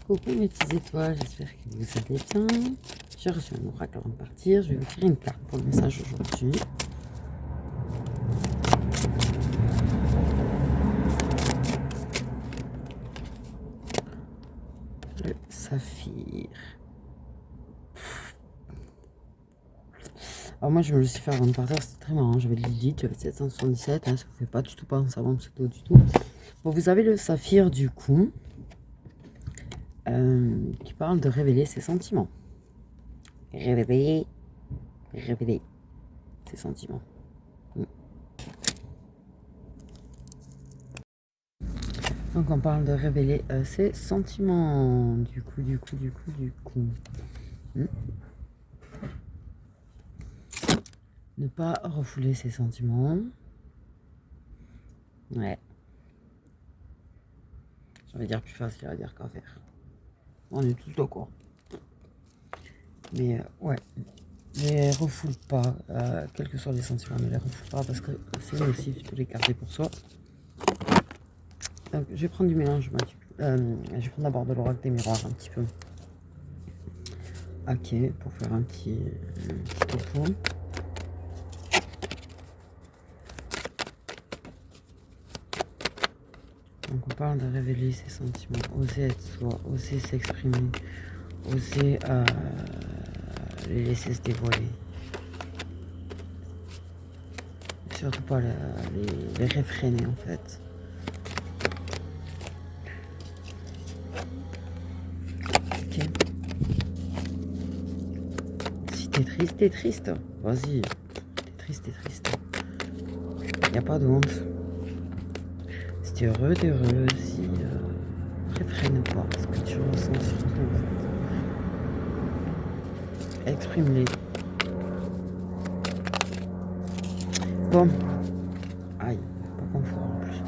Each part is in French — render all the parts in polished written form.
Coucou mes petites étoiles, j'espère que vous allez bien. J'ai reçu un oracle avant de partir. Je vais vous tirer une carte pour le message aujourd'hui. Le saphir. Alors moi je me le suis fait avant de partir, c'était très marrant. J'avais Lilith, j'avais 777, hein, ça ne fait pas du tout penser avant que c'était du tout. Bon, vous avez le saphir du coup, qui parle de révéler ses sentiments. Révéler ses sentiments. Donc on parle de révéler ses sentiments. Du coup. Ne pas refouler ses sentiments. Ouais. Ça veut dire plus facile à dire qu'à faire. On est tous d'accord. Mais ouais. Ne les refoule pas, quels que soient les sentiments, ne les refoule pas parce que c'est nocif de les garder pour soi. Donc je vais prendre du mélange. Je vais prendre d'abord de l'oracle des miroirs un petit peu. Ok, pour faire un petit topo. Donc on parle de révéler ses sentiments, oser être soi, oser s'exprimer, oser les laisser se dévoiler. Surtout pas les réfréner en fait. Ok. Si t'es triste, t'es triste. Vas-y. T'es triste. Y a pas de honte. Si t'es heureux, t'es heureux. Si réfrène pas ce que tu ressens surtout. Exprime-les. Bon. Aïe, pas confort en plus.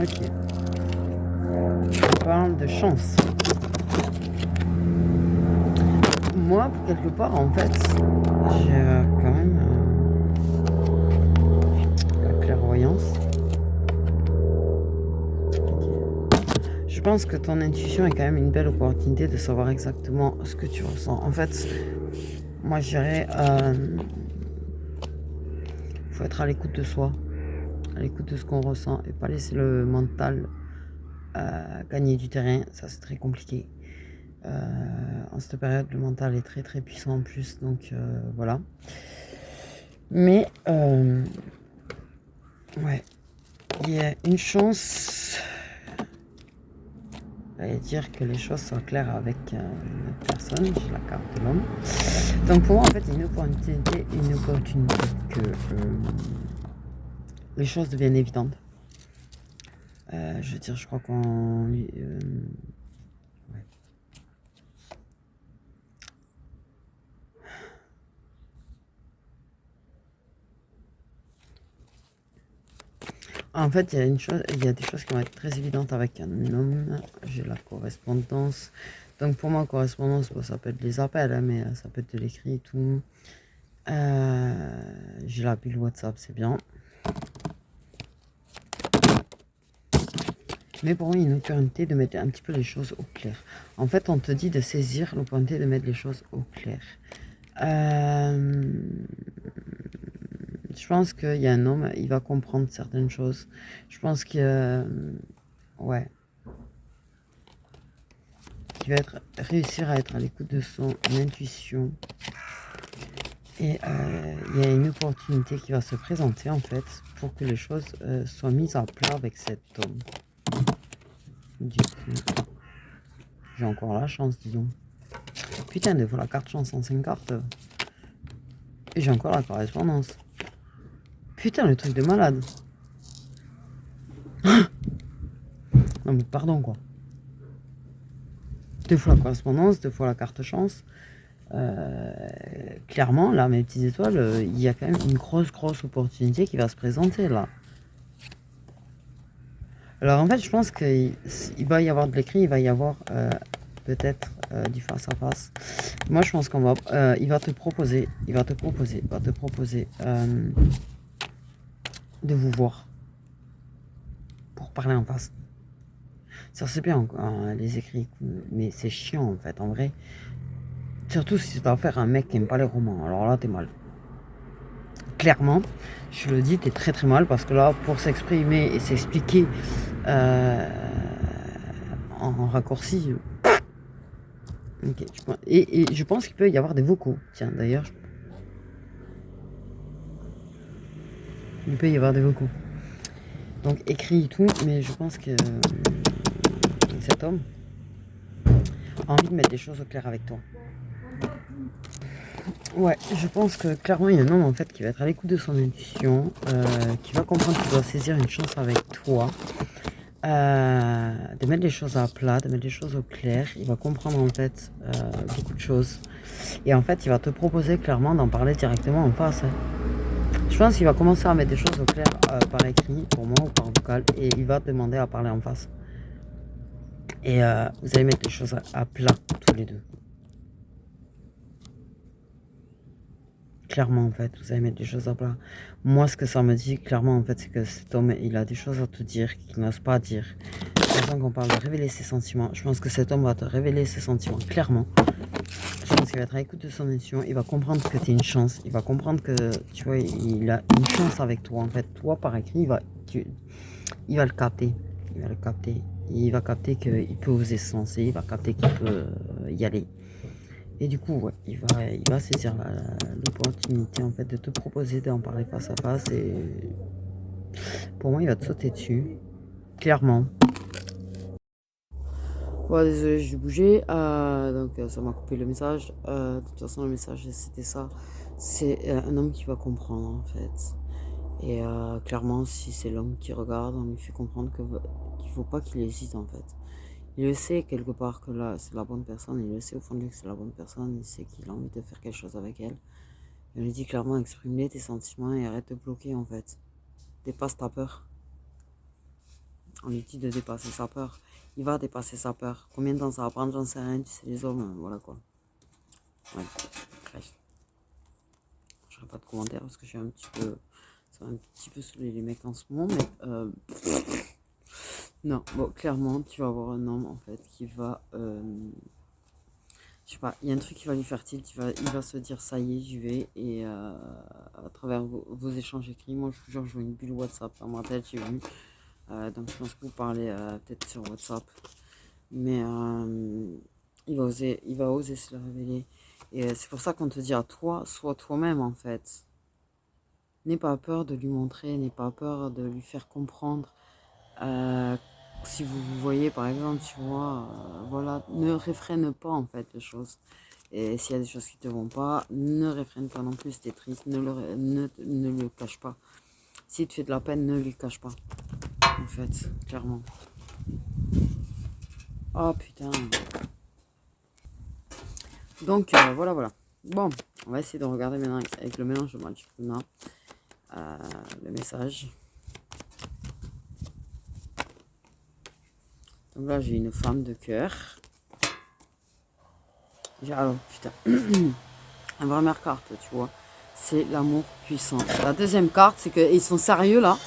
Ok. On parle de chance. Moi, quelque part, en fait, j'ai quand même la clairvoyance. Je pense que ton intuition est quand même une belle opportunité de savoir exactement ce que tu ressens. En fait, moi, je dirais, faut être à l'écoute de soi, à l'écoute de ce qu'on ressent et pas laisser le mental gagner du terrain. Ça, c'est très compliqué. En cette période, le mental est très très puissant en plus, donc voilà. Mais ouais, il y a une chance, j'allais dire que les choses soient claires avec une personne. J'ai la carte de l'homme. Donc pour moi, en fait, il y a une opportunité que les choses deviennent évidentes. Je veux dire, je crois qu'on en fait, il y a des choses qui vont être très évidentes avec un homme. J'ai la correspondance. Donc pour moi, correspondance, bon, ça peut être les appels, hein, mais ça peut être de l'écrit et tout. J'ai la bulle WhatsApp, c'est bien. Mais pour moi, il y a une opportunité de mettre un petit peu les choses au clair. En fait, on te dit de saisir l'opportunité de mettre les choses au clair. Je pense qu'il y a un homme, il va comprendre certaines choses. Je pense que, ouais, qu'il va réussir à être à l'écoute de son intuition. Et il y a une opportunité qui va se présenter en fait pour que les choses soient mises à plat avec cet homme. Du coup, j'ai encore la chance, disons. Putain, des fois la carte chance en 5 cartes. Et j'ai encore la correspondance. Putain, le truc de malade. Non mais pardon quoi. 2 fois la correspondance, 2 fois la carte chance. Clairement, là, mes petites étoiles, il y a quand même une grosse opportunité qui va se présenter là. Alors en fait, je pense qu'il va y avoir de l'écrit, il va y avoir peut-être du face à face. Moi, je pense il va te proposer de vous voir pour parler en face. Ça c'est bien, les écrits, mais c'est chiant en fait, en vrai. Surtout si tu as affaire à un mec qui aime pas les romans. Alors là, t'es mal. Clairement, je le dis, t'es très très mal parce que là, pour s'exprimer et s'expliquer en raccourci, ok. Et je pense qu'il peut y avoir des vocaux. Tiens, d'ailleurs, il peut y avoir des vocaux. Donc écrit et tout, mais je pense que cet homme a envie de mettre des choses au clair avec toi. Ouais, je pense que clairement il y a un homme en fait qui va être à l'écoute de son intuition, qui va comprendre qu'il doit saisir une chance avec toi, de mettre les choses à plat, de mettre les choses au clair. Il va comprendre en fait beaucoup de choses. Et en fait il va te proposer clairement d'en parler directement en face. Hein. Je pense qu'il va commencer à mettre des choses au clair par écrit pour moi ou par vocal et il va te demander à parler en face. Et vous allez mettre les choses à plat tous les deux. Clairement en fait, vous allez mettre les choses à plat. Moi ce que ça me dit clairement en fait c'est que cet homme il a des choses à te dire qu'il n'ose pas dire. De toute façon qu'on parle de révéler ses sentiments, je pense que cet homme va te révéler ses sentiments clairement. Je pense qu'il va être à l'écoute de son intuition, il va comprendre que tu es une chance, il va comprendre que tu vois il a une chance avec toi en fait. Toi par écrit il va le capter, il va le capter. Il va capter qu'il peut oser se lancer, il va capter qu'il peut y aller. Et du coup, ouais, il va saisir l'opportunité en fait de te proposer d'en parler face à face et pour moi, il va te sauter dessus, clairement. Bon, désolé, j'ai bougé, donc ça m'a coupé le message. De toute façon, le message c'était ça. C'est un homme qui va comprendre en fait. Et clairement, si c'est l'homme qui regarde, on lui fait comprendre qu'il faut pas qu'il hésite en fait. Il le sait quelque part que là c'est la bonne personne, il le sait au fond de lui que c'est la bonne personne, il sait qu'il a envie de faire quelque chose avec elle. Et on lui dit clairement exprime tes sentiments et arrête de bloquer en fait. Dépasse ta peur. On lui dit de dépasser sa peur. Il va dépasser sa peur. Combien de temps ça va prendre, j'en sais rien, tu sais les hommes, voilà quoi. Ouais, bref. Je ferai pas de commentaires parce que je suis un petit peu. Ça va un petit peu saouler les mecs en ce moment, mais non, bon, clairement, tu vas avoir un homme en fait qui va. Je sais pas, il y a un truc qui va lui faire tilt, il va se dire ça y est, j'y vais. Et à travers vos échanges écrits, moi je vous jure, je vois une bulle WhatsApp dans ma tête, j'ai vu. Donc je pense que vous parlez peut-être sur WhatsApp. Mais il va oser se le révéler. Et c'est pour ça qu'on te dit à toi, sois toi-même en fait. N'aie pas peur de lui montrer, n'aie pas peur de lui faire comprendre. Si vous vous voyez par exemple, tu vois, voilà, ne réfrène pas en fait les choses. Et s'il y a des choses qui te vont pas, ne réfrène pas non plus si t'es triste, ne le cache pas. S'il te fait de la peine, ne lui cache pas. En fait, clairement. Oh putain. Donc voilà, voilà. Bon, on va essayer de regarder maintenant avec le mélange de Magic Luna le message. Donc là, j'ai une femme de cœur. Alors, putain. La première carte, tu vois, c'est l'amour puissant. La deuxième carte, c'est qu'ils sont sérieux là.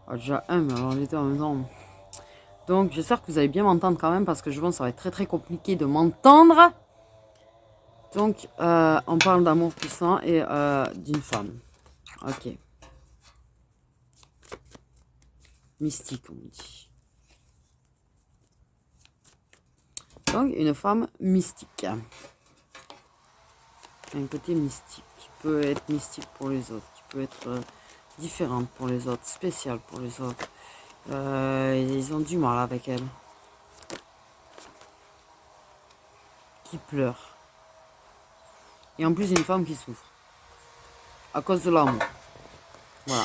Ah, déjà un, mais alors les deux en même temps. Donc j'espère que vous allez bien m'entendre quand même parce que je pense que ça va être très très compliqué de m'entendre. Donc on parle d'amour puissant et d'une femme. Ok. Mystique on dit. Donc une femme mystique. Un côté mystique qui peut être mystique pour les autres, qui peut être différente pour les autres, spéciale pour les autres. Ils ont du mal avec elle. Qui pleure. Et en plus, une femme qui souffre. À cause de l'amour. Voilà.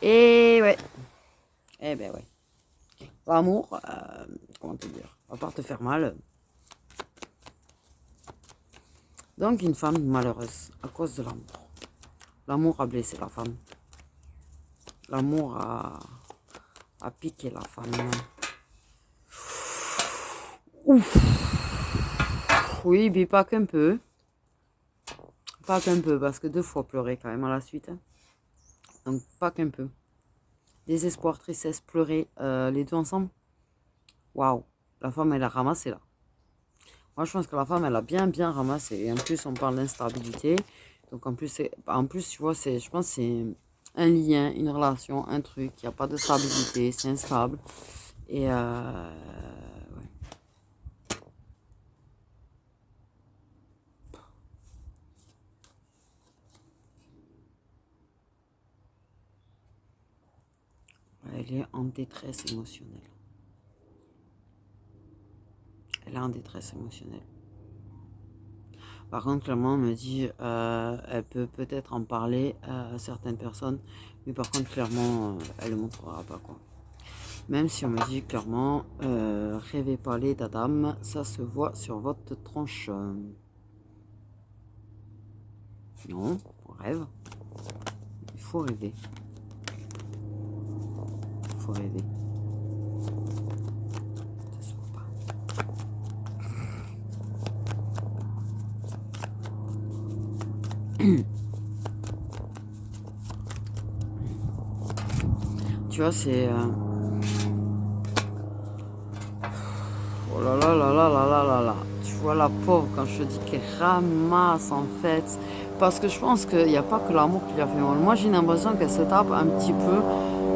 Et ouais. Eh ben ouais. L'amour, comment te dire, va pas te faire mal. Donc, une femme malheureuse à cause de l'amour. L'amour a blessé la femme. L'amour a piqué la femme. Ouf. Oui, mais pas qu'un peu. Pas qu'un peu, parce que 2 fois pleurer quand même à la suite. Hein. Donc pas qu'un peu. Désespoir, tristesse, pleurer, les deux ensemble. Waouh, la femme elle a ramassé là. Moi je pense que la femme elle a bien ramassé. Et en plus on parle d'instabilité. Donc en plus, tu vois, je pense que c'est un lien, une relation, un truc. Il n'y a pas de stabilité, c'est instable. Et ouais. Elle est en détresse émotionnelle. Elle est en détresse émotionnelle. Par contre, clairement, on me dit, elle peut peut-être en parler à certaines personnes, mais par contre, clairement, elle ne le montrera pas, quoi. Même si on me dit clairement, rêvez pas les d'Adam, ça se voit sur votre tronche. Non, on rêve. Il faut rêver. Il faut rêver. Ça se voit pas. Tu vois, c'est... Oh là là là là là là là là. Tu vois la pauvre quand je te dis qu'elle ramasse en fait. Parce que je pense qu'il n'y a pas que l'amour qui lui a fait mal. Moi j'ai l'impression qu'elle se tape un petit peu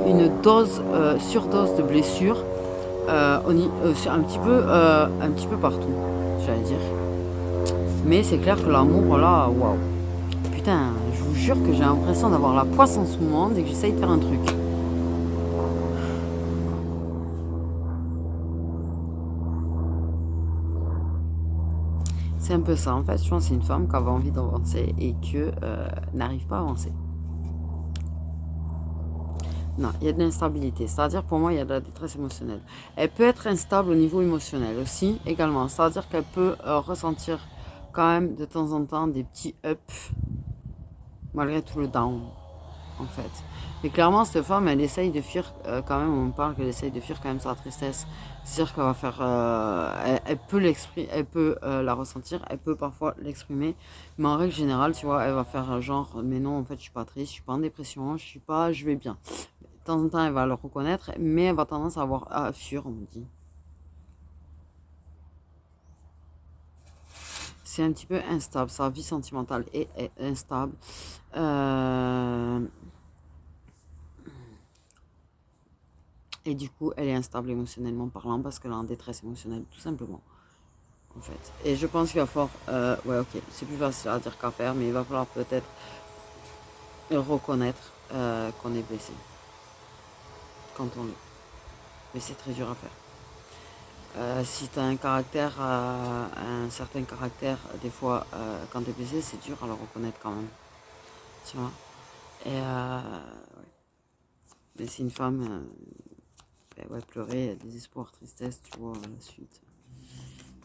une dose, surdose de blessures. Un petit peu partout, j'allais dire. Mais c'est clair que l'amour là, waouh. Putain, je vous jure que j'ai l'impression d'avoir la poisse en ce moment dès que j'essaye de faire un truc. C'est un peu ça, en fait, je pense que c'est une femme qui avait envie d'avancer et que n'arrive pas à avancer. Non, il y a de l'instabilité. C'est-à-dire, pour moi, il y a de la détresse émotionnelle. Elle peut être instable au niveau émotionnel aussi, également. C'est-à-dire qu'elle peut ressentir quand même de temps en temps des petits ups, malgré tout le down, en fait. Mais clairement, cette femme, elle essaye de fuir, quand même, on parle qu'elle essaye de fuir quand même sa tristesse. C'est-à-dire qu'elle va faire, elle peut l'exprimer, elle peut la ressentir, elle peut parfois l'exprimer, mais en règle générale, tu vois, elle va faire genre, mais non, en fait, je suis pas triste, je suis pas en dépression, je vais bien. De temps en temps, elle va le reconnaître, mais elle va tendance à fuir, on me dit. C'est un petit peu instable, sa vie sentimentale est instable. Et du coup, elle est instable émotionnellement parlant parce qu'elle est en détresse émotionnelle, tout simplement. En fait. Et je pense qu'il va falloir... ouais, ok, c'est plus facile à dire qu'à faire, mais il va falloir peut-être reconnaître qu'on est blessé. Quand on l'est. Mais c'est très dur à faire. Si tu as un caractère, un certain caractère, des fois, quand tu es blessé, c'est dur à le reconnaître quand même. Tu vois. Et ouais. Mais c'est une femme, ouais, pleurer, désespoir, tristesse, tu vois, la suite.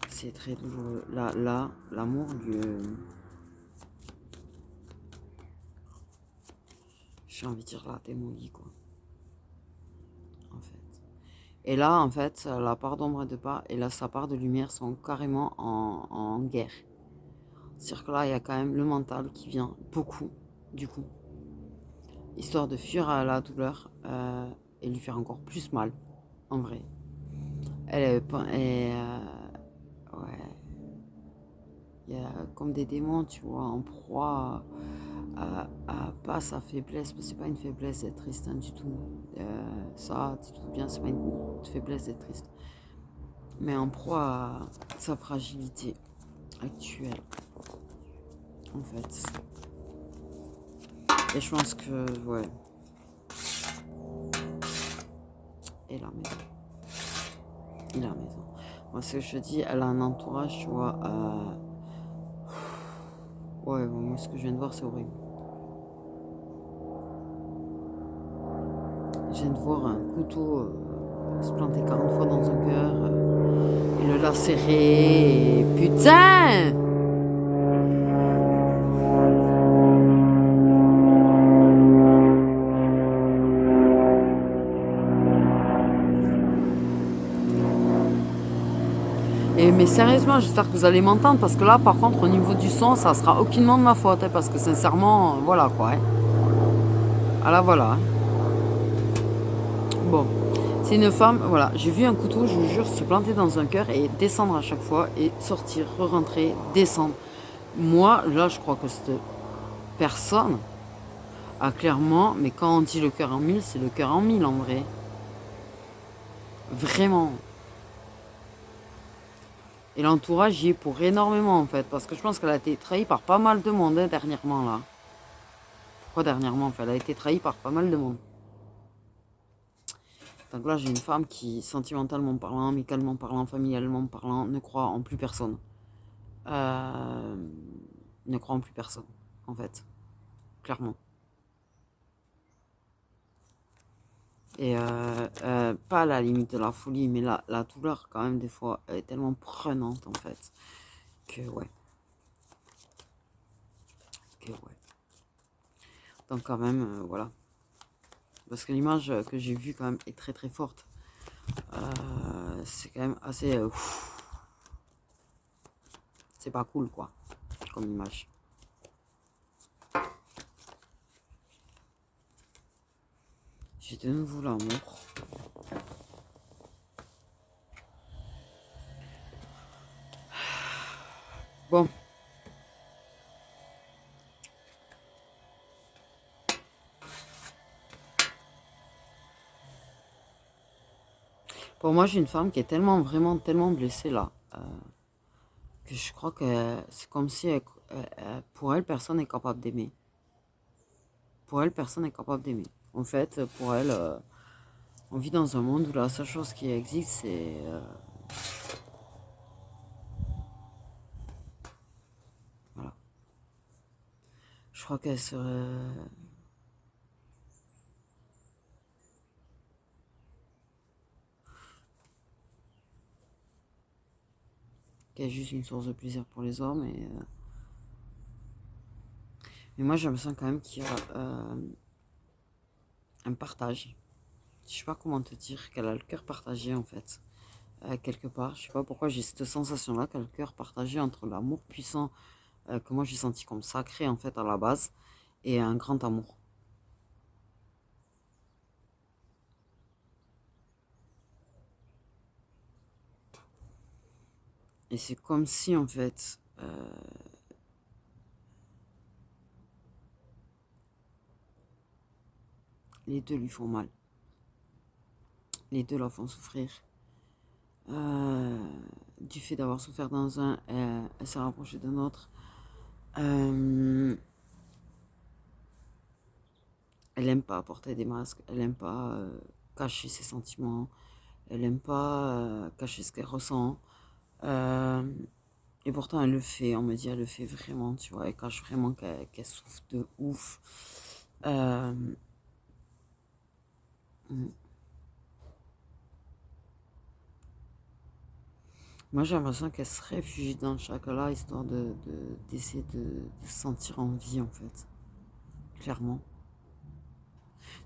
C'est très douloureux. Là, l'amour du... J'ai envie de dire là, démoli, quoi. En fait. Et là, en fait, la part d'ombre et de pas et là, sa part de lumière sont carrément en guerre. C'est-à-dire que là, il y a quand même le mental qui vient beaucoup, du coup. Histoire de fuir à la douleur et lui faire encore plus mal, en vrai. Elle est... ouais. Il y a comme des démons, tu vois, en proie à pas sa faiblesse, parce que c'est pas une faiblesse d'être triste, hein, du tout. Ça, dis-toi bien, c'est pas une faiblesse d'être triste. Mais en proie à sa fragilité actuelle, en fait. Et je pense que, ouais. Et la maison. Et la maison. Moi, ce que je te dis, elle a un entourage, tu vois. Ouais, bon, moi, ce que je viens de voir, c'est horrible. Je viens de voir un couteau se planter 40 fois dans un cœur et le lacérer. Et putain! Et mais sérieusement, j'espère que vous allez m'entendre parce que là, par contre, au niveau du son, ça sera aucunement de ma faute. Hein, parce que sincèrement, voilà quoi. Hein. Ah là, voilà. Hein. Bon, c'est une femme, voilà. J'ai vu un couteau, je vous jure, se planter dans un cœur et descendre à chaque fois et sortir, re-rentrer, descendre. Moi, là, je crois que cette personne a clairement, mais quand on dit le cœur en mille, c'est le cœur en mille en vrai. Vraiment. Et l'entourage y est pour énormément en fait, parce que je pense qu'elle a été trahie par pas mal de monde hein, dernièrement là. Pourquoi dernièrement en fait? Elle a été trahie par pas mal de monde. Donc là j'ai une femme qui, sentimentalement parlant, amicalement parlant, familialement parlant, ne croit en plus personne. Ne croit en plus personne, en fait. Clairement. Et pas à la limite de la folie, mais la douleur quand même des fois est tellement prenante en fait. Que ouais. Que ouais. Donc quand même, voilà. Parce que l'image que j'ai vue quand même est très très forte. C'est quand même assez... c'est pas cool quoi, comme image. J'ai de nouveau l'amour. Bon. Pour moi, j'ai une femme qui est tellement, vraiment, tellement blessée là. Que je crois que c'est comme si pour elle, personne n'est capable d'aimer. Pour elle, personne n'est capable d'aimer. En fait, pour elle, on vit dans un monde où la seule chose qui existe, c'est... voilà. Je crois qu'elle serait... qu'elle est juste une source de plaisir pour les hommes. Mais moi, je me sens quand même qu'il y a un partage. Je sais pas comment te dire qu'elle a le cœur partagé en fait. Quelque part, je sais pas pourquoi j'ai cette sensation-là qu'elle a le cœur partagé entre l'amour puissant que moi j'ai senti comme sacré en fait à la base et un grand amour. Et c'est comme si en fait les deux lui font mal. Les deux la font souffrir. Du fait d'avoir souffert dans un, elle s'est rapprochée d'un autre. Elle aime pas porter des masques, elle aime pas cacher ses sentiments, elle aime pas cacher ce qu'elle ressent. Euh, et pourtant elle le fait, on me dit elle le fait vraiment, tu vois, elle cache vraiment qu'elle souffre de ouf. Euh, Moi j'ai l'impression qu'elle se réfugie dans le chocolat histoire d'essayer de se sentir en vie en fait, clairement.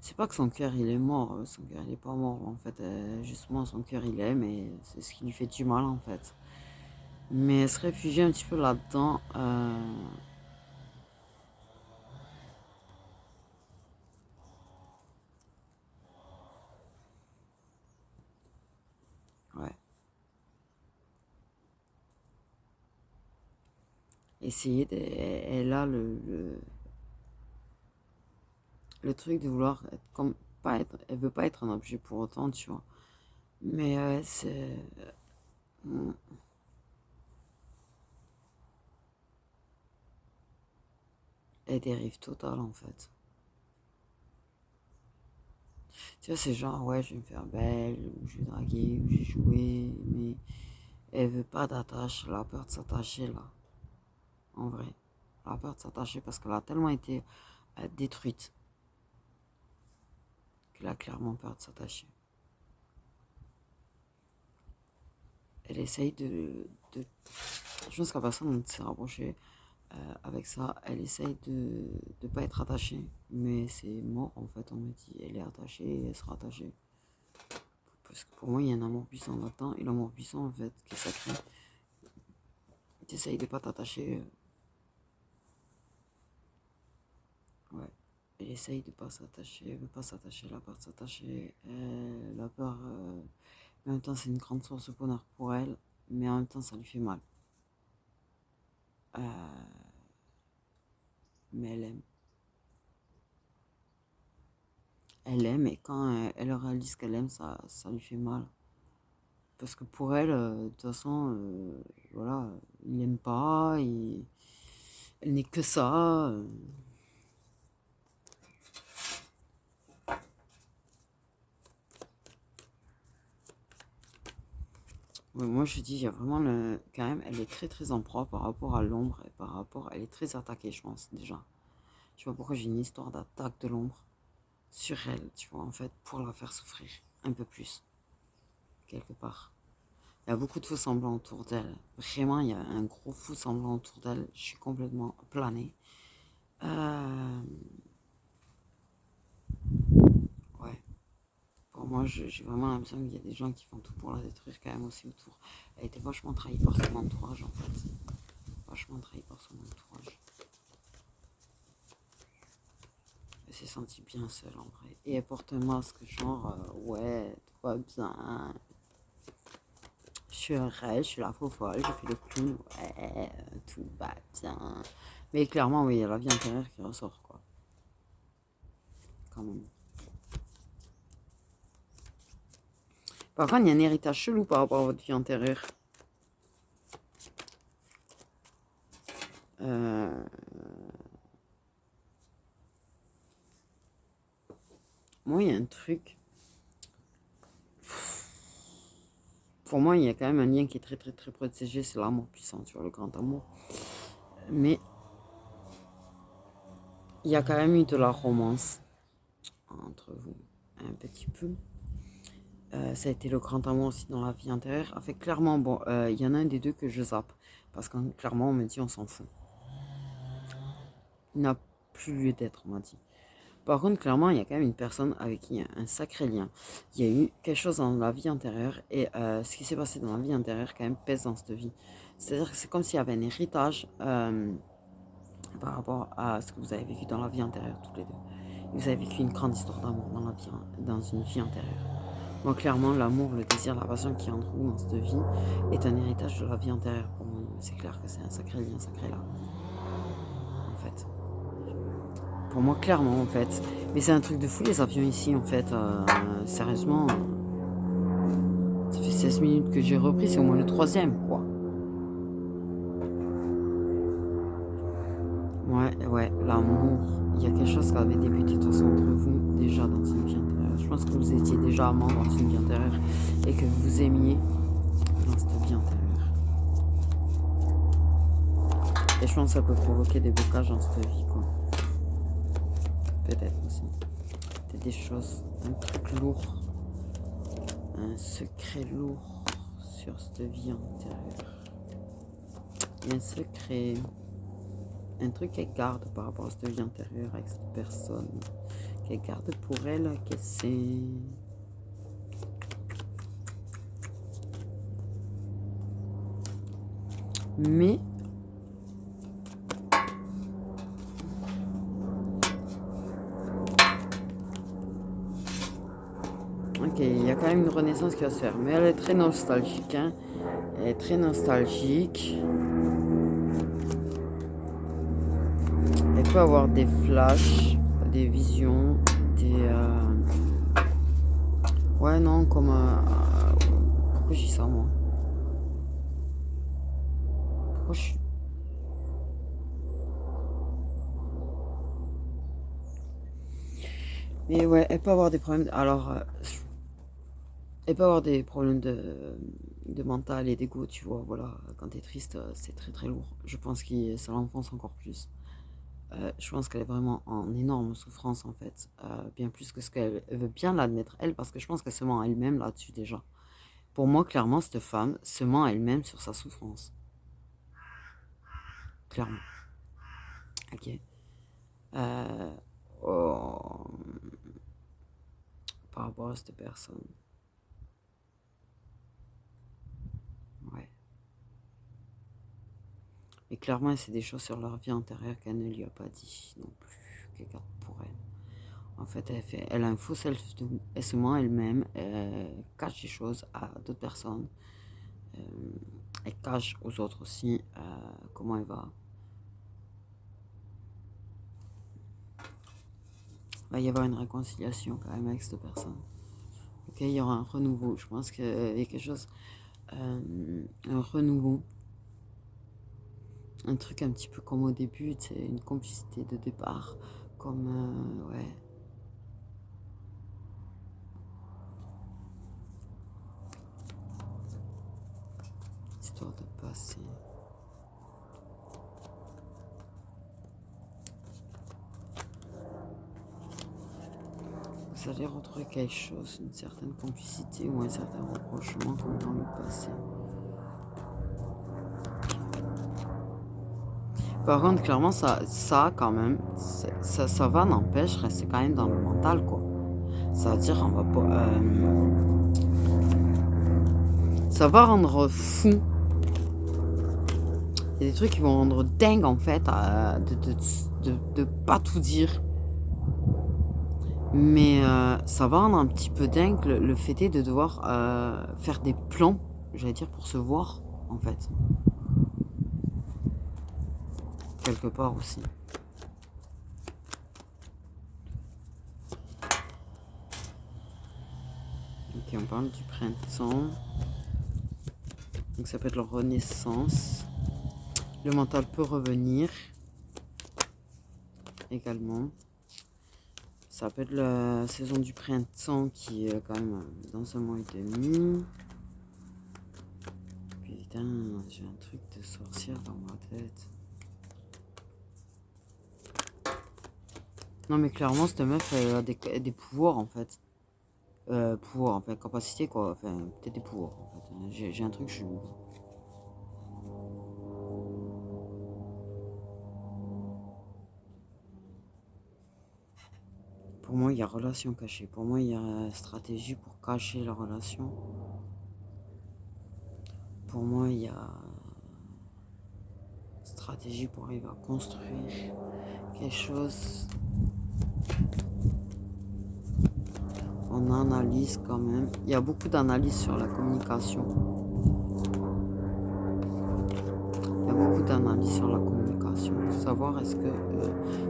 C'est pas que son cœur il est mort, son cœur il est pas mort en fait, justement son cœur il est, mais c'est ce qui lui fait du mal en fait. Mais se réfugier un petit peu là-dedans, ouais. Essayer de, elle a le truc de vouloir être comme, pas être, elle veut pas être un objet pour autant, tu vois. Mais c'est, mm, elle dérive totale en fait. Tu vois, c'est genre, ouais, je vais me faire belle, ou je vais draguer, ou je vais jouer, mais elle veut pas d'attache, elle a peur de s'attacher là, en vrai. Elle a peur de s'attacher parce qu'elle a tellement été détruite qu'elle a clairement peur de s'attacher. Elle essaye je pense que la personne s'est rapprochée avec ça, elle essaye de ne pas être attachée, mais c'est mort en fait, on me dit, elle est attachée et elle sera attachée. Parce que pour moi, il y a un amour puissant là-dedans, et l'amour puissant en fait, qui est sacré, t'essayes de pas t'attacher. Ouais. Elle essaye de pas s'attacher, elle veut pas s'attacher, la peur de s'attacher, la peur, en même temps c'est une grande source de bonheur pour elle, mais en même temps ça lui fait mal. Euh, mais elle aime. Elle aime et quand elle réalise qu'elle aime, ça lui fait mal. Parce que pour elle, de toute façon, voilà, il n'aime pas, elle n'est que ça. Ouais, moi je dis, il y a vraiment quand même, elle est très très en proie par rapport à l'ombre et par rapport, elle est très attaquée, je pense, déjà. Je sais pas pourquoi j'ai une histoire d'attaque de l'ombre sur elle, tu vois, en fait, pour la faire souffrir un peu plus, quelque part. Il y a beaucoup de faux semblants autour d'elle. Vraiment, il y a un gros faux semblant autour d'elle. Je suis complètement planée. Euh, ouais. Pour moi, j'ai vraiment l'impression qu'il y a des gens qui font tout pour la détruire quand même aussi autour. Elle était vachement trahie par son entourage, en fait. Vachement trahie par son entourage. Elle s'est sentie bien seule, en vrai. Et elle porte un masque, genre, ouais, tout va bien. Je suis un rêve, je suis la faux folle, je fais le clown, ouais, tout va bien. Mais clairement, oui, il y a la vie intérieure qui ressort, quoi. Quand même. Par contre, il y a un héritage chelou par rapport à votre vie antérieure. Euh, Moi, il y a un truc. Pour moi, il y a quand même un lien qui est très, très, très protégé. C'est l'amour puissant, tu vois, le grand amour. Mais il y a quand même eu de la romance entre vous, un petit peu. Ça a été le grand amour aussi dans la vie antérieure. En fait, clairement, bon, il y en a un des deux que je zappe. Parce que clairement, on me dit, on s'en fout. Il n'a plus lieu d'être, on m'a dit. Par contre, clairement, il y a quand même une personne avec qui il y a un sacré lien. Il y a eu quelque chose dans la vie antérieure et ce qui s'est passé dans la vie antérieure quand même pèse dans cette vie. C'est-à-dire que c'est comme s'il y avait un héritage par rapport à ce que vous avez vécu dans la vie antérieure, tous les deux. Vous avez vécu une grande histoire d'amour dans une vie antérieure. Moi, clairement, l'amour, le désir, la passion qui est entre vous dans cette vie est un héritage de la vie antérieure pour moi. C'est clair que c'est un sacré lien, sacré là, en fait. Pour moi, clairement, en fait. Mais c'est un truc de fou, les avions ici, en fait. Sérieusement, ça fait 16 minutes que j'ai repris, c'est au moins le troisième, quoi. Ouais, ouais, l'amour. Il y a quelque chose qui avait débuté de toute façon entre vous, déjà dans une vie antérieure. Je pense que vous étiez déjà amants dans une vie antérieure et que vous vous aimiez dans cette vie antérieure. Et je pense que ça peut provoquer des blocages dans cette vie, quoi. Peut-être aussi. Peut-être des choses, un truc lourd, un secret lourd sur cette vie antérieure. Il y a un secret, un truc qu'elle garde par rapport à cette vie antérieure avec cette personne. Qu'elle garde pour elle, que c'est... Mais... Ok, il y a quand même une renaissance qui va se faire. Mais elle est très nostalgique, hein. Elle est très nostalgique. Elle peut avoir des flashs, des visions, des... Ouais, non, comme... Pourquoi je dis ça, moi? Pourquoi je suis... Mais ouais, elle peut avoir des problèmes... Alors, elle peut avoir des problèmes de mental et d'ego, tu vois. Voilà, quand t'es triste, c'est très très lourd. Je pense que ça l'enfonce encore plus. Je pense qu'elle est vraiment en énorme souffrance en fait, bien plus que ce qu'elle veut bien l'admettre elle, parce que je pense qu'elle se ment elle-même là-dessus déjà. Pour moi, clairement, cette femme se ment elle-même sur sa souffrance, clairement. Ok. Euh, oh, par rapport à cette personne, ouais. Et clairement, c'est des choses sur leur vie antérieure qu'elle ne lui a pas dit non plus, qu'elle garde pour elle. En fait, elle a un faux self-doute, elle se ment elle-même, elle cache des choses à d'autres personnes, elle cache aux autres aussi comment elle va. Il va y avoir une réconciliation quand même avec cette personne. Ok, il y aura un renouveau. Je pense qu'il y a quelque chose, un renouveau. Un truc un petit peu comme au début, c'est une complicité de départ. Comme, ouais. Histoire de passer. Vous allez retrouver quelque chose, une certaine complicité ou un certain rapprochement comme dans le passé. Par contre, clairement, ça quand même, ça va, n'empêche, rester quand même dans le mental, quoi. Ça veut dire, on va pas. Ça va rendre fou. Il y a des trucs qui vont rendre dingue, en fait, de pas tout dire. Mais ça va rendre un petit peu dingue le fait est de devoir faire des plans, j'allais dire, pour se voir, en fait. Quelque part aussi. Ok, on parle du printemps. Donc ça peut être la renaissance. Le mental peut revenir également. Ça peut être la saison du printemps qui est quand même dans un mois et demi. Putain, j'ai un truc de sorcière dans ma tête. Non mais clairement cette meuf elle a des pouvoirs en fait. Pouvoirs, enfin capacité quoi. Enfin peut-être des pouvoirs en fait. J'ai un truc chelou. Pour moi, il y a relation cachée. Pour moi, il y a stratégie pour cacher la relation. Pour moi, il y a stratégie pour arriver à construire quelque chose. On analyse quand même. Il y a beaucoup d'analyses sur la communication. Il y a beaucoup d'analyses sur la communication. Pour savoir est-ce que.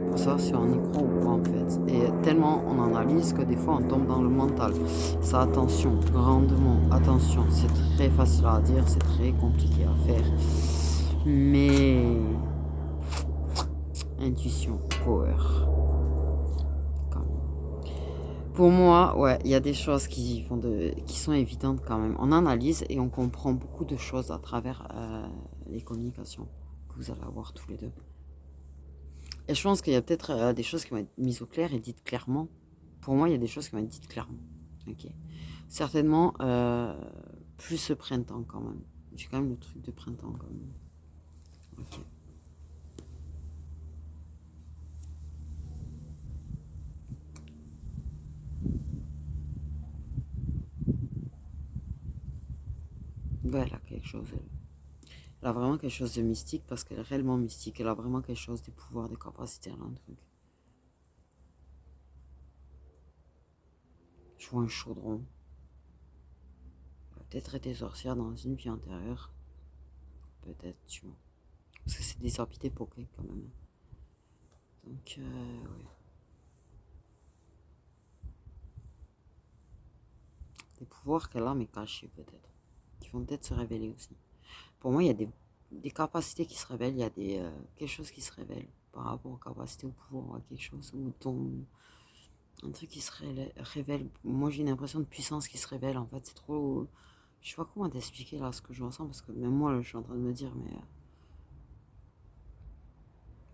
Pour savoir si on y croit ou pas en fait. Et tellement on analyse que des fois on tombe dans le mental. Ça, attention, grandement, attention. C'est très facile à dire, c'est très compliqué à faire. Mais. Intuition, power. Pour moi, ouais, il y a des choses qui sont évidentes quand même. On analyse et on comprend beaucoup de choses à travers les communications que vous allez avoir tous les deux. Et je pense qu'il y a peut-être des choses qui vont être mises au clair et dites clairement. Pour moi, il y a des choses qui vont être dites clairement. Ok. Certainement, plus ce printemps quand même. J'ai quand même le truc de printemps quand même. Ok. Ouais, elle a quelque chose. Elle a vraiment quelque chose de mystique parce qu'elle est réellement mystique. Elle a vraiment quelque chose, des pouvoirs, des capacités, elle a un truc. Je vois un chaudron. Elle a peut-être été sorcière dans une vie antérieure. Peut-être, tu vois. Parce que c'est des orbites époquées quand même. Donc, ouais. Des pouvoirs qu'elle a mais cachés peut-être. Qui vont peut-être se révéler aussi. Pour moi, il y a des capacités qui se révèlent. Il y a quelque chose qui se révèle par rapport aux capacités, au pouvoir, à quelque chose. Ou un truc qui se révèle. Moi, j'ai une impression de puissance qui se révèle. En fait, c'est trop. Je sais pas comment t'expliquer là ce que je ressens parce que même moi, là, je suis en train de me dire, mais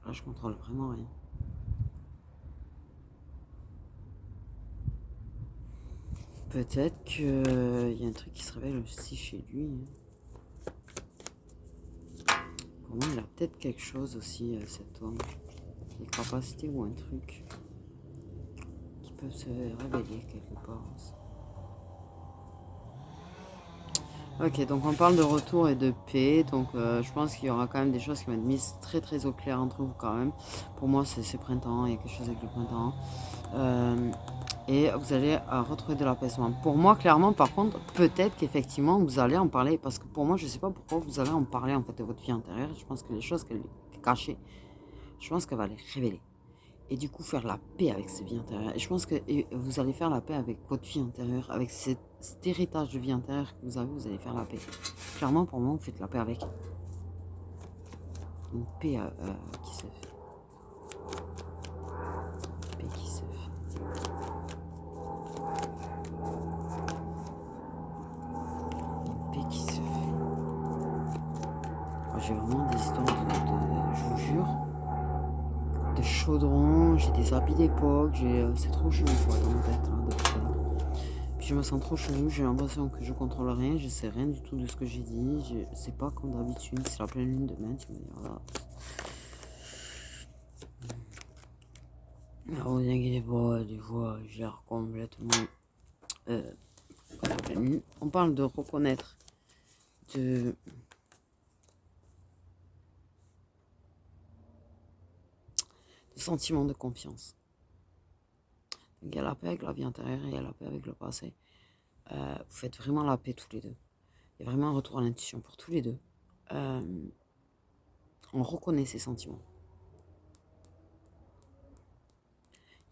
là, je contrôle vraiment rien. Peut-être qu'il y a un truc qui se révèle aussi chez lui. Pour moi, il a peut-être quelque chose aussi, cet homme. Des capacités ou un truc qui peut se révéler quelque part aussi. Ok, donc on parle de retour et de paix. Donc je pense qu'il y aura quand même des choses qui vont être mises très très au clair entre vous quand même. Pour moi, c'est printemps, il y a quelque chose avec le printemps. Et vous allez retrouver de l'apaisement. Pour moi, clairement, par contre, peut-être qu'effectivement, vous allez en parler. Parce que pour moi, je ne sais pas pourquoi vous allez en parler en fait de votre vie intérieure. Je pense que les choses qu'elle est cachée, je pense qu'elle va les révéler. Et du coup, faire la paix avec cette vie intérieure. Et je pense que vous allez faire la paix avec votre vie intérieure, avec cet héritage de vie intérieure que vous allez faire la paix. Clairement, pour moi, vous faites la paix avec. Une paix qui se fait. Une paix qui se fait. Une paix qui se fait. J'ai vraiment des histoires je vous jure, de chaudron, j'ai des habits d'époque, c'est trop chelou quoi dans ma tête là, depuis. Puis je me sens trop chelou, j'ai l'impression que je contrôle rien, je sais rien du tout de ce que j'ai dit, c'est pas comme d'habitude, c'est la pleine lune demain, tu me diras. Ah, vous inquiétez pas, des fois, je gère complètement. On parle de reconnaître, de sentiment de confiance. Donc, il y a la paix avec la vie intérieure et il y a la paix avec le passé. Vous faites vraiment la paix tous les deux. Il y a vraiment un retour à l'intuition pour tous les deux. On reconnaît ses sentiments.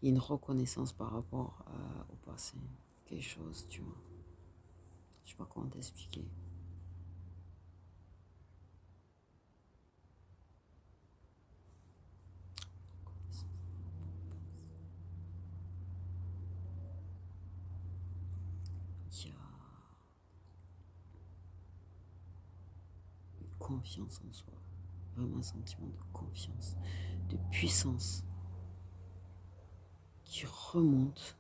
Il y a une reconnaissance par rapport au passé. Quelque chose, tu vois. Je sais pas comment t'expliquer. Il y a une confiance en soi. Vraiment un sentiment de confiance, de puissance qui remonte.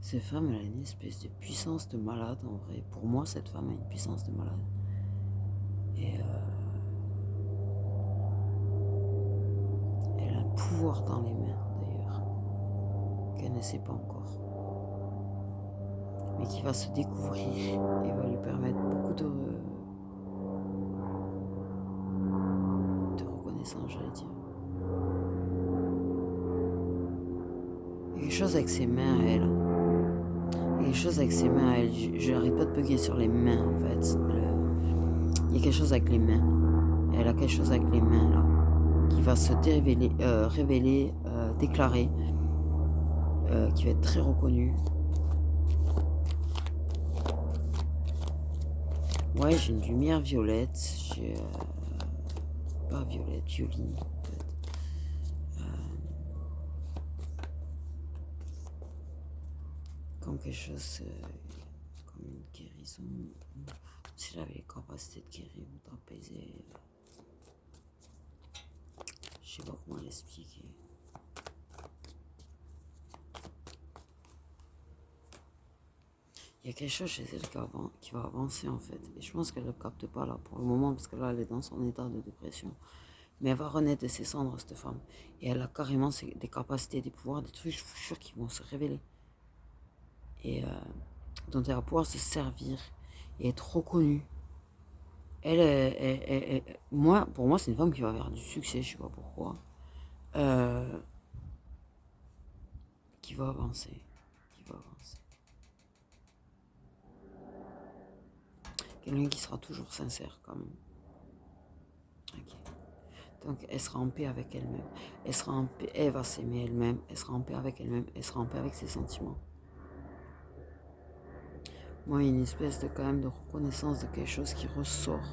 Cette femme, elle a une espèce de puissance de malade en vrai. Pour moi, cette femme a une puissance de malade. Et elle a un pouvoir dans les mains d'ailleurs, qu'elle ne sait pas encore. Mais qui va se découvrir et va lui permettre beaucoup de reconnaissance, j'allais dire. Il y a quelque chose avec ses mains à elle. Il y a quelque chose avec ses mains à elle. Je n'arrête pas de bugger sur les mains en fait. Il y a quelque chose avec les mains. Elle a quelque chose avec les mains là. Qui va se révéler, déclarer. Qui va être très reconnu. Ouais, j'ai une lumière violette. J'ai. Pas violette, violine en fait. Comme quelque chose. Comme une guérison. Si j'avais les capacités de guérir ou d'apaiser. Je sais pas comment l'expliquer. Il y a quelque chose chez elle qui va avancer en fait. Et je pense qu'elle ne le capte pas là pour le moment parce que là elle est dans son état de dépression. Mais elle va renaître de ses cendres cette femme. Et elle a carrément des capacités, des pouvoirs, des trucs, je vous jure, qui vont se révéler. Et dont elle va pouvoir se servir et être reconnue. Moi, pour moi, c'est une femme qui va vers du succès, je sais pas pourquoi. Qui va avancer. Qui va avancer. Quelqu'un qui sera toujours sincère quand même. Ok. Donc elle sera en paix avec elle-même. Elle sera en paix, elle va s'aimer elle-même. Elle sera en paix avec elle-même. Elle sera en paix avec ses sentiments. Moi, il y a une espèce de quand même de reconnaissance de quelque chose qui ressort.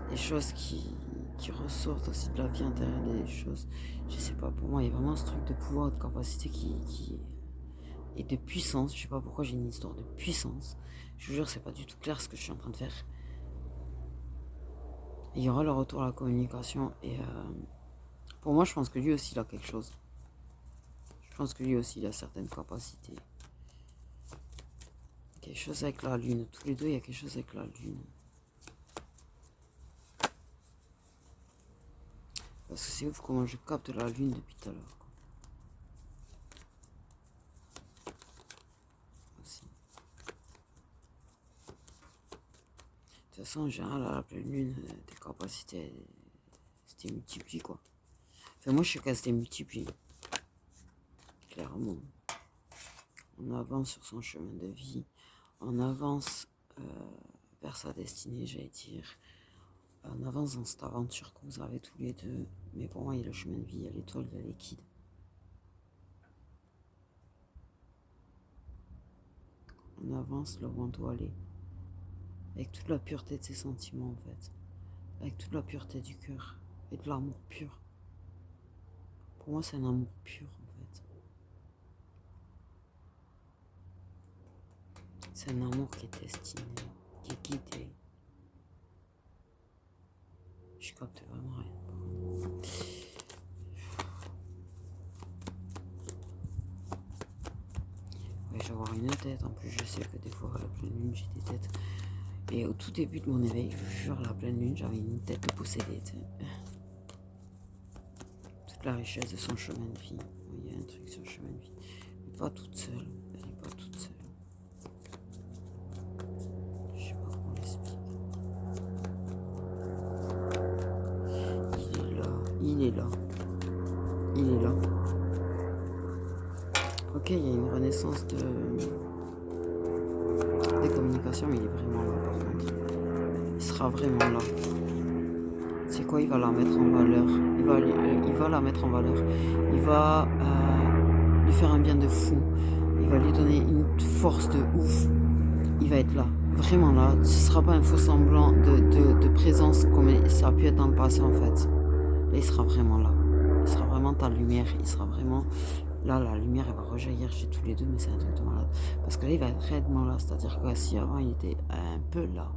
Des choses qui ressortent aussi de la vie intérieure, des choses. Je sais pas, pour moi, il y a vraiment ce truc de pouvoir, de capacité et de puissance. Je sais pas pourquoi j'ai une histoire de puissance. Je vous jure, c'est pas du tout clair ce que je suis en train de faire. Et il y aura le retour à la communication. Et pour moi, je pense que lui aussi, il a quelque chose. Je pense que lui aussi, il a certaines capacités. Quelque chose avec la lune. Tous les deux, il y a quelque chose avec la lune. Parce que c'est ouf comment je capte la lune depuis tout à l'heure. Aussi. De toute façon, en général, à la pleine lune, tes capacités, c'était multiplié, quoi. Enfin, moi, je sais qu'elle s'était multipliée. Clairement. On avance sur son chemin de vie. On avance vers sa destinée, j'allais dire. On avance dans cette aventure que vous avez tous les deux. Mais pour moi, il y a le chemin de vie, il y a l'étoile, il y a l'équide. On avance là où on doit aller. Avec toute la pureté de ses sentiments, en fait. Avec toute la pureté du cœur. Et de l'amour pur. Pour moi, c'est un amour pur, en fait. C'est un amour qui est destiné, qui est guidé. Je capte vraiment rien. Ouais, je vais avoir une tête. En plus, je sais que des fois, à la pleine lune, j'ai des têtes. Et au tout début de mon éveil, je vous jure, la pleine lune, j'avais une tête de possédée. Toute la richesse de son chemin de vie. Il y a un truc sur le chemin de vie. Mais pas toute seule. Elle n'est pas toute seule. Je sais pas comment l'expliquer. Il est là. Il est là. Il est là. Ok, il y a une renaissance des communications, mais il est vraiment là par contre. Il sera vraiment là. C'est quoi? Il va la mettre en valeur. Il va la mettre en valeur. Il va lui faire un bien de fou. Il va lui donner une force de ouf. Il va être là. Vraiment là. Ce ne sera pas un faux semblant de présence comme ça a pu être dans le passé en fait. Là, il sera vraiment là. Il sera vraiment ta lumière. Il sera vraiment... Là, la lumière, elle va rejaillir chez tous les deux, mais c'est un truc de malade. Parce que là, il va être réellement là. C'est-à-dire que si avant, il était un peu là,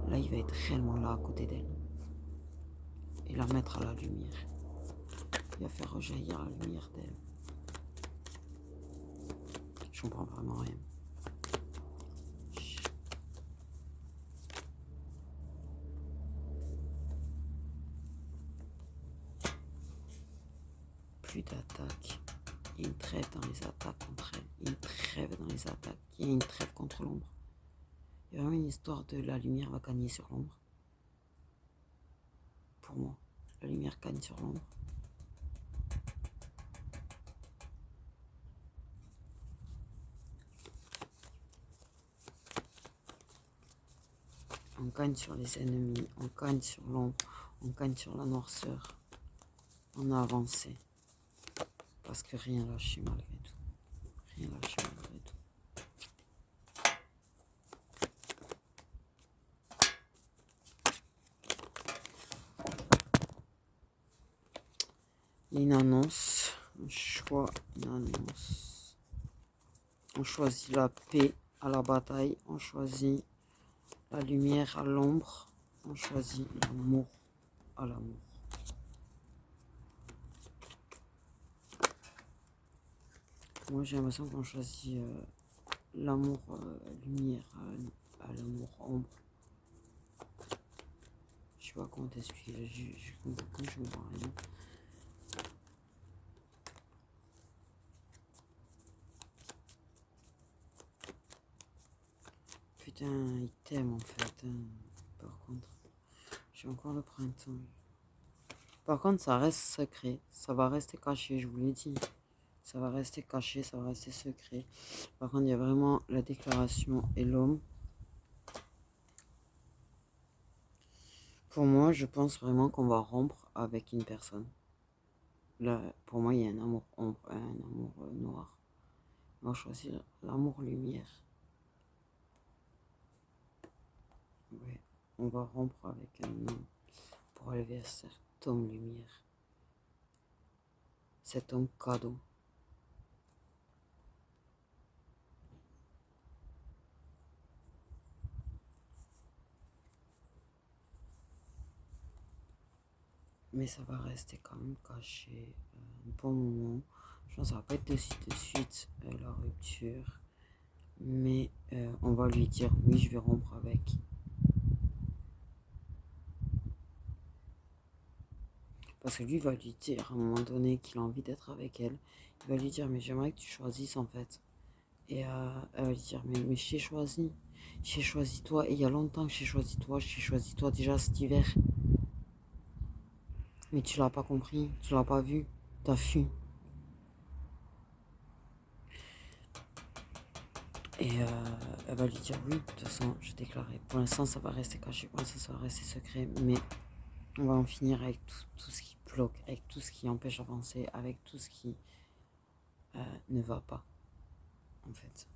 là, il va être réellement là, à côté d'elle. Et la mettre à la lumière. Il va faire rejaillir la lumière d'elle. Je comprends vraiment rien. Plus d'attaques. Il y a une trêve dans les attaques contre elle. Il y a une trêve dans les attaques. Il y a une trêve contre l'ombre. Il y a vraiment une histoire de la lumière va gagner sur l'ombre. Pour moi, la lumière gagne sur l'ombre. On gagne sur les ennemis, on gagne sur l'ombre, on gagne sur la noirceur. On a avancé. Parce que rien lâché malgré tout. Rien lâché malgré tout. Il y a une annonce, un choix, une annonce. On choisit la paix à la bataille, on choisit la lumière à l'ombre, on choisit l'amour à l'amour. Moi j'ai l'impression qu'on choisit l'amour lumière à l'amour ombre. Je sais pas comment t'expliquer, je comprends rien. Putain, il t'aime en fait, hein. Par contre, j'ai encore le printemps. Par contre, ça reste secret, ça va rester caché, je vous l'ai dit. Ça va rester caché, ça va rester secret. Par contre, il y a vraiment la déclaration et l'homme. Pour moi, je pense vraiment qu'on va rompre avec une personne. Là, pour moi, il y a un amour ombre, un amour noir. On va choisir l'amour lumière. Ouais, on va rompre avec un homme pour aller vers cet homme lumière. Cet homme cadeau. Mais ça va rester quand même caché un bon moment. Je pense que ça va pas être de suite la rupture. mais on va lui dire oui, je vais rompre avec. Parce que lui va lui dire à un moment donné qu'il a envie d'être avec elle. Il va lui dire mais j'aimerais que tu choisisses en fait. Et elle va lui dire mais je t'ai choisi. J'ai choisi toi et il y a longtemps que j'ai choisi toi. J'ai choisi toi déjà cet hiver. Mais tu l'as pas compris, tu l'as pas vu, t'as fui. Et elle va lui dire oui, de toute façon, je déclarais. Pour l'instant, ça va rester caché, pour l'instant, ça va rester secret, mais on va en finir avec tout ce qui bloque, avec tout ce qui empêche d'avancer, avec tout ce qui ne va pas, en fait.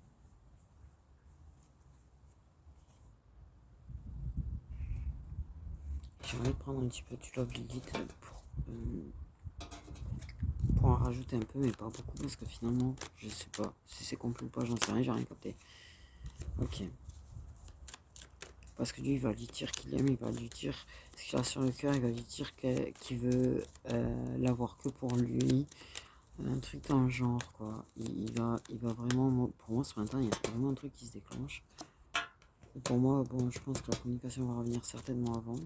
J'ai envie de prendre un petit peu du Love Lilith pour en rajouter un peu, mais pas beaucoup, parce que finalement, je sais pas si c'est complet ou pas, j'en sais rien, j'ai rien capté. Ok. Parce que lui, il va lui dire qu'il aime, il va lui dire ce qu'il a sur le cœur, il va lui dire qu'il veut l'avoir que pour lui. Un truc dans le genre, quoi. Il va vraiment. Pour moi, ce printemps, il y a vraiment un truc qui se déclenche. Et pour moi, bon, je pense que la communication va revenir certainement avant.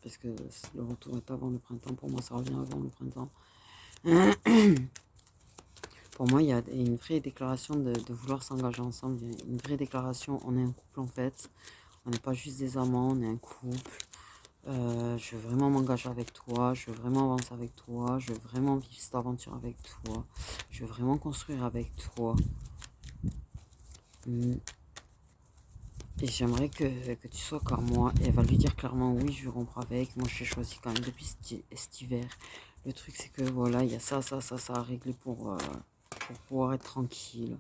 Parce que le retour est avant le printemps. Pour moi, ça revient avant le printemps. Pour moi, il y a une vraie déclaration de vouloir s'engager ensemble. Il y a une vraie déclaration. On est un couple en fait. On n'est pas juste des amants, on est un couple. Je veux vraiment m'engager avec toi. Je veux vraiment avancer avec toi. Je veux vraiment vivre cette aventure avec toi. Je veux vraiment construire avec toi. Et j'aimerais que tu sois comme moi. Et elle va lui dire clairement oui, je vais rompre avec. Moi, je l'ai choisi quand même depuis cet hiver. Le truc, c'est que voilà, il y a ça à régler pour pouvoir être tranquille.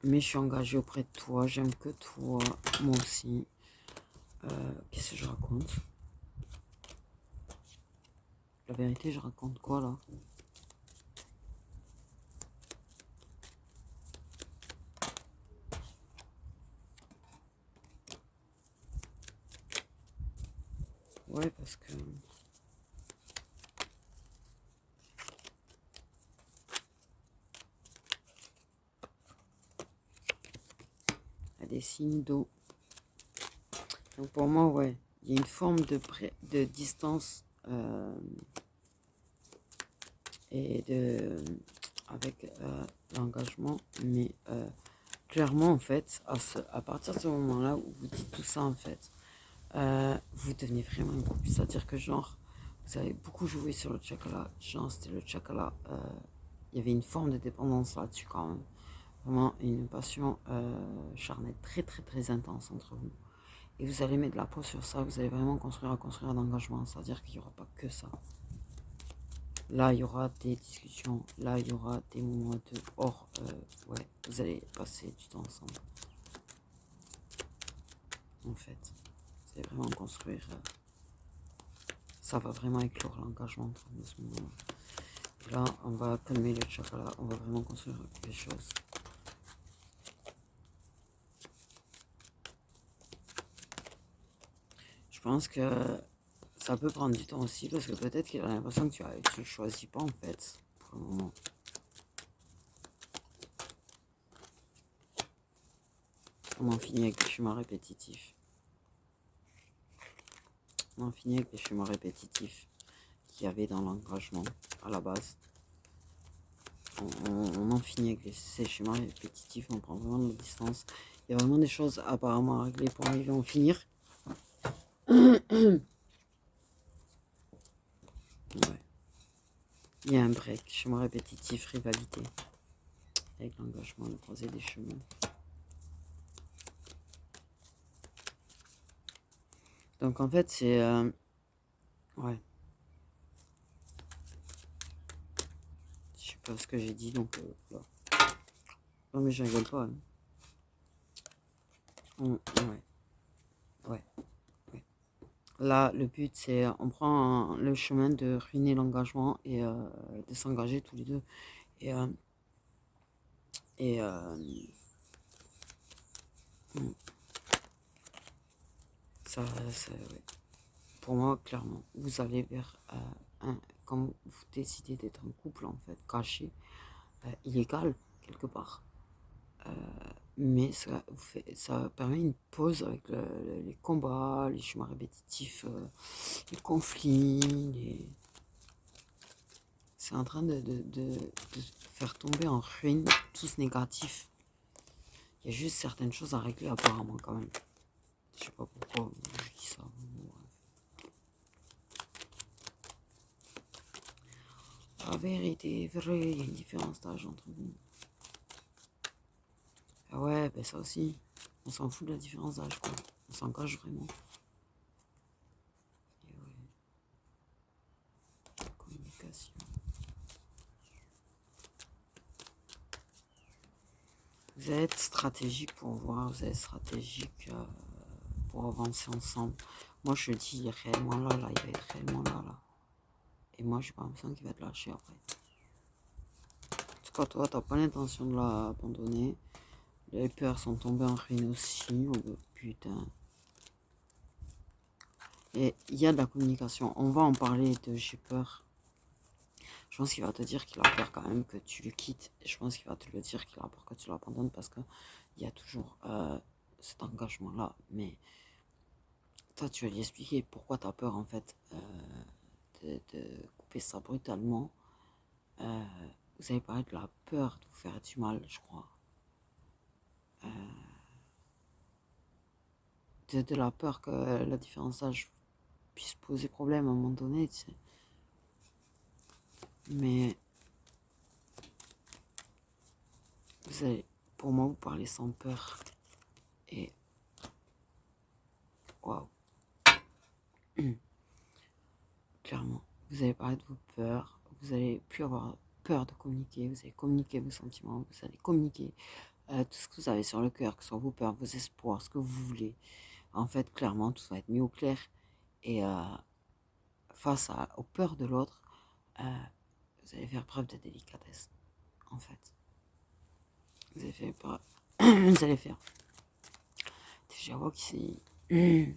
Mais je suis engagée auprès de toi. J'aime que toi. Moi aussi. Qu'est-ce que je raconte? La vérité, je raconte quoi là? Ouais, parce que... Il y a des signes d'eau. Donc pour moi, ouais, il y a une forme de distance et avec l'engagement, mais clairement, en fait, à partir de ce moment-là où vous dites tout ça, en fait, vous devenez vraiment un couple. C'est-à-dire que, genre, vous avez beaucoup joué sur le chakra. Genre, c'était le chakra. Il y avait une forme de dépendance là-dessus, quand même. Vraiment une passion charnelle très, très, très intense entre vous. Et vous allez mettre de la peau sur ça. Vous allez vraiment construire un engagement. C'est-à-dire qu'il n'y aura pas que ça. Là, il y aura des discussions. Là, il y aura des moments de hors. Ouais, vous allez passer du temps ensemble. En fait, vous allez vraiment construire. Ça va vraiment éclore l'engagement entre nous à ce moment-là. Là, on va calmer le chakra. On va vraiment construire des choses. Je pense que ça peut prendre du temps aussi parce que peut-être qu'il a l'impression que tu ne choisis pas en fait pour le moment. On en finit avec les schémas répétitifs. On en finit avec les schémas répétitifs qu'il y avait dans l'engagement à la base. On en finit avec ces schémas répétitifs, on prend vraiment de la distance. Il y a vraiment des choses apparemment à régler pour arriver à en finir. Ouais. Il y a un break, schéma répétitif, rivalité. Avec l'engagement, le croisé des chemins. Donc en fait, c'est... ouais. Je sais pas ce que j'ai dit, donc là. Non mais je rigole pas. Hein. Ouais. Ouais. Ouais. Là, le but, c'est... On prend le chemin de ruiner l'engagement et de s'engager tous les deux. Et... et ça ouais. Pour moi, clairement, vous allez vers quand vous décidez d'être un couple, en fait, caché, illégal, quelque part. Mais ça permet une pause avec les combats, les chemins répétitifs, les conflits. C'est en train de faire tomber en ruine tout ce négatif. Il y a juste certaines choses à régler apparemment quand même. Je sais pas pourquoi je dis ça. La vérité est vraie, il y a une différence d'âge entre nous. Ah ouais, ben ça aussi. On s'en fout de la différence d'âge, quoi. On s'engage vraiment. Et ouais. Communication. Vous allez être stratégique pour voir, vous allez être stratégique pour avancer ensemble. Moi, je dis, il est réellement là, il va être réellement là. Et moi, j'ai pas l'impression qu'il va te lâcher après. En tout cas, toi, t'as pas l'intention de l'abandonner. Les peurs sont tombées en ruine aussi. Oh, putain. Et il y a de la communication. On va en parler de j'ai peur. Je pense qu'il va te dire qu'il a peur quand même que tu le quittes. Et je pense qu'il va te le dire qu'il a peur que tu l'abandonnes parce qu'il y a toujours cet engagement-là. Mais toi, tu vas lui expliquer pourquoi tu as peur en fait de couper ça brutalement. Vous avez parlé de la peur de vous faire du mal, je crois. De la peur que la différence d'âge puisse poser problème à un moment donné, tu sais. Mais vous allez, pour moi, vous parlez sans peur. Et waouh. Clairement, vous allez parler de vos peurs. Vous allez plus avoir peur de communiquer. Vous allez communiquer vos sentiments. Vous allez communiquer tout ce que vous avez sur le cœur, que ce soit vos peurs, vos espoirs, ce que vous voulez. En fait, clairement, tout va être mis au clair. Et face aux peurs de l'autre, vous allez faire preuve de délicatesse. En fait, vous allez faire preuve. Vous allez faire. Déjà, vois qu'ici. Vous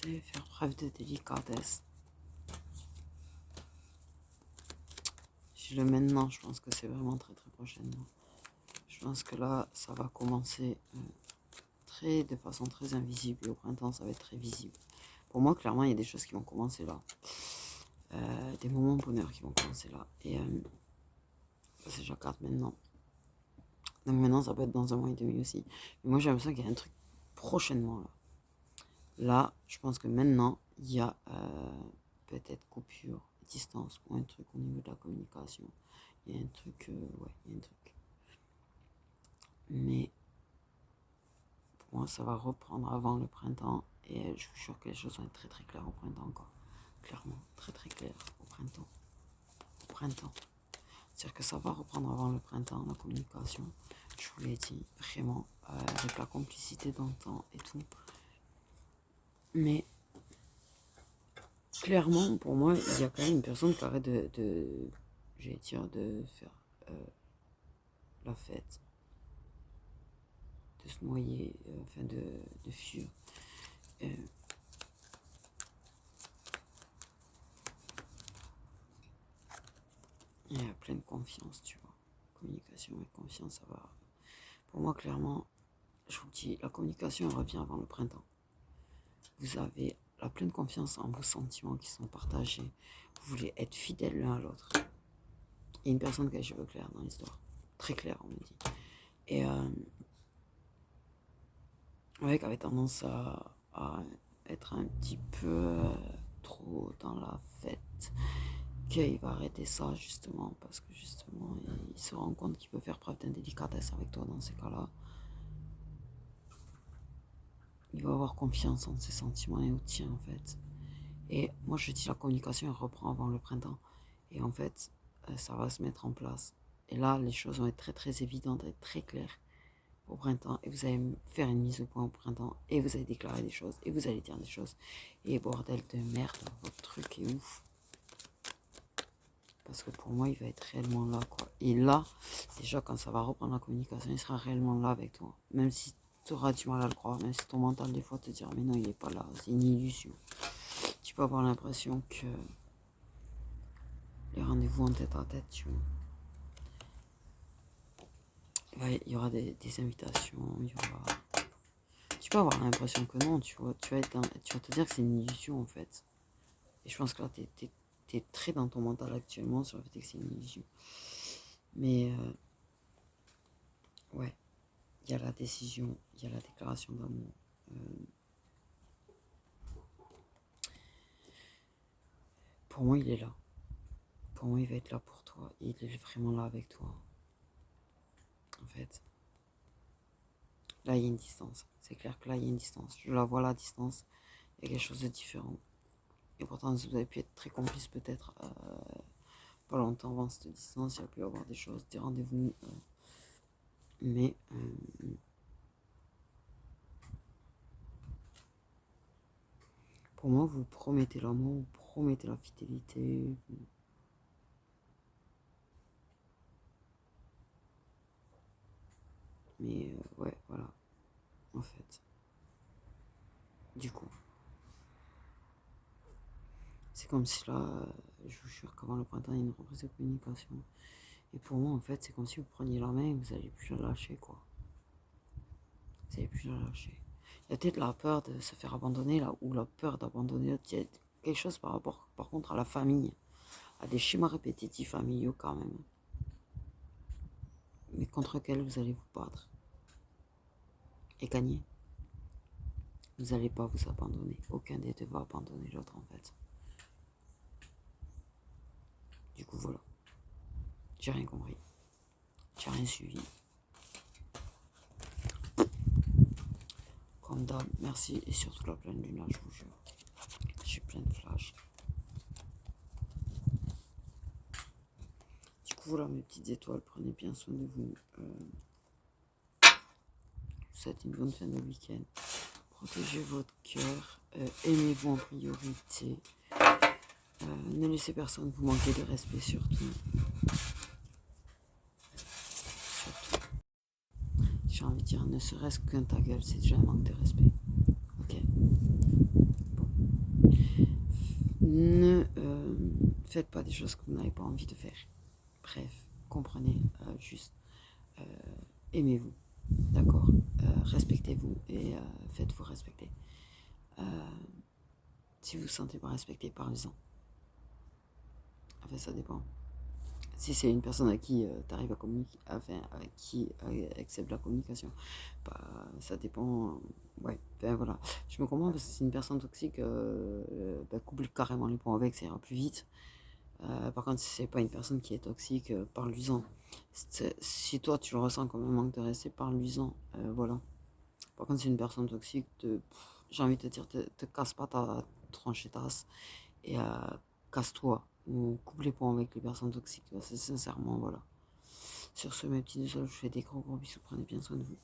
allez faire preuve de délicatesse. Si je le maintenant, je pense que c'est vraiment très très prochainement. Je pense que là, ça va commencer de façon très invisible. Et au printemps, ça va être très visible. Pour moi, clairement, il y a des choses qui vont commencer là. Des moments de bonheur qui vont commencer là. Et c'est déjà 4 maintenant. Donc maintenant, ça peut être dans un mois et demi aussi. Mais moi, j'ai l'impression qu'il y a un truc prochainement là. Là, je pense que maintenant, il y a peut-être coupure, distance ou un truc au niveau de la communication. Il y a un truc, ouais, il y a un truc. Mais pour moi, ça va reprendre avant le printemps. Et je vous jure que les choses vont être très très claires au printemps encore. Clairement, très très claires au printemps. Au printemps. C'est-à-dire que ça va reprendre avant le printemps, la communication. Je vous l'ai dit, vraiment, avec la complicité dans le temps et tout. Mais clairement, pour moi, il y a quand même une personne qui arrête j'allais dire, de faire la fête, de se noyer, enfin de fuir. Il y a pleine confiance, tu vois. Communication et confiance, ça va. Pour moi, clairement, je vous dis, la communication elle revient avant le printemps. Vous avez la pleine confiance en vos sentiments qui sont partagés. Vous voulez être fidèles l'un à l'autre. Il y a une personne qui a les cheveux clairs dans l'histoire. Très clair, on me dit. Et ouais, qui avait tendance à être un petit peu trop dans la fête. Qu'il va arrêter ça justement parce que justement il se rend compte qu'il peut faire preuve d'indélicatesse avec toi dans ces cas-là. Il va avoir confiance en ses sentiments et au tien en fait. Et moi je dis la communication elle reprend avant le printemps. Et en fait ça va se mettre en place. Et là les choses vont être très très évidentes, être très claires au printemps. Et vous allez faire une mise au point au printemps. Et vous allez déclarer des choses. Et vous allez dire des choses. Et bordel de merde, votre truc est ouf. Parce que pour moi, il va être réellement là, quoi. Et là, déjà, quand ça va reprendre la communication, il sera réellement là avec toi. Même si tu auras du mal à le croire, même si ton mental, des fois, te dira, mais non, il n'est pas là, c'est une illusion. tu peux avoir l'impression que les rendez-vous en tête à tête, tu vois. Ouais, il y aura des invitations, il y aura... Tu peux avoir l'impression que non, tu vois. Tu vas te dire que c'est une illusion, en fait. Et je pense que là, t'es très dans ton mental actuellement sur le fait que c'est une illusion. Mais, ouais, il y a la décision, il y a la déclaration d'amour. Pour moi, il est là. Pour moi, il va être là pour toi. Il est vraiment là avec toi. En fait, là, il y a une distance. C'est clair que là, il y a une distance. Je la vois, la distance. Il y a quelque chose de différent. Et pourtant, vous avez pu être très complices peut-être pas longtemps avant cette distance. Il y a pu y avoir des choses, des rendez-vous. Mais pour moi, vous promettez l'amour, vous promettez la fidélité. Mais ouais, voilà. En fait, du coup, c'est comme si là, je vous jure qu'avant le printemps, il y a une reprise de communication. Et pour moi, en fait, c'est comme si vous preniez la main et vous n'allez plus la lâcher, quoi. Vous n'allez plus la lâcher. Il y a peut-être la peur de se faire abandonner, là, ou la peur d'abandonner l'autre. Il y a quelque chose par rapport, par contre, à la famille, à des schémas répétitifs familiaux, quand même. Mais contre quels vous allez vous battre et gagner. Vous n'allez pas vous abandonner. Aucun des deux va abandonner l'autre, en fait. Du coup, voilà. J'ai rien compris. J'ai rien suivi. Comme d'hab, merci. Et surtout la pleine lune, là, je vous jure. Je suis plein de flash. Du coup, voilà, mes petites étoiles. Prenez bien soin de vous. Je vous souhaite une bonne fin de week-end. Protégez votre cœur. Aimez-vous en priorité. Ne laissez personne vous manquer de respect, surtout. Surtout. J'ai envie de dire, ne serait-ce qu'un ta gueule, c'est déjà un manque de respect. Ok. Bon. Ne faites pas des choses que vous n'avez pas envie de faire. Bref, comprenez juste. Aimez-vous. D'accord. Respectez-vous et faites-vous respecter. Si vous ne vous sentez pas respecté, parlez-en. Enfin, ça dépend. Si c'est une personne à qui tu arrives à communiquer, enfin, à qui accepte la communication, bah, ça dépend. Ouais, enfin voilà. Je me comprends parce que si c'est une personne toxique, coupe carrément les ponts avec, ça ira plus vite. Par contre, si c'est pas une personne qui est toxique, parle-lui-en. Si toi tu le ressens comme un manque de respect, parle-lui-en. Voilà. Par contre, si c'est une personne toxique, j'ai envie de te dire, te casse pas ta tranche tasse et casse-toi ou coupe les ponts avec les personnes toxiques. C'est sincèrement, voilà. Sur ce, mes petits deux, je vous fais des gros bisous. Prenez bien soin de vous.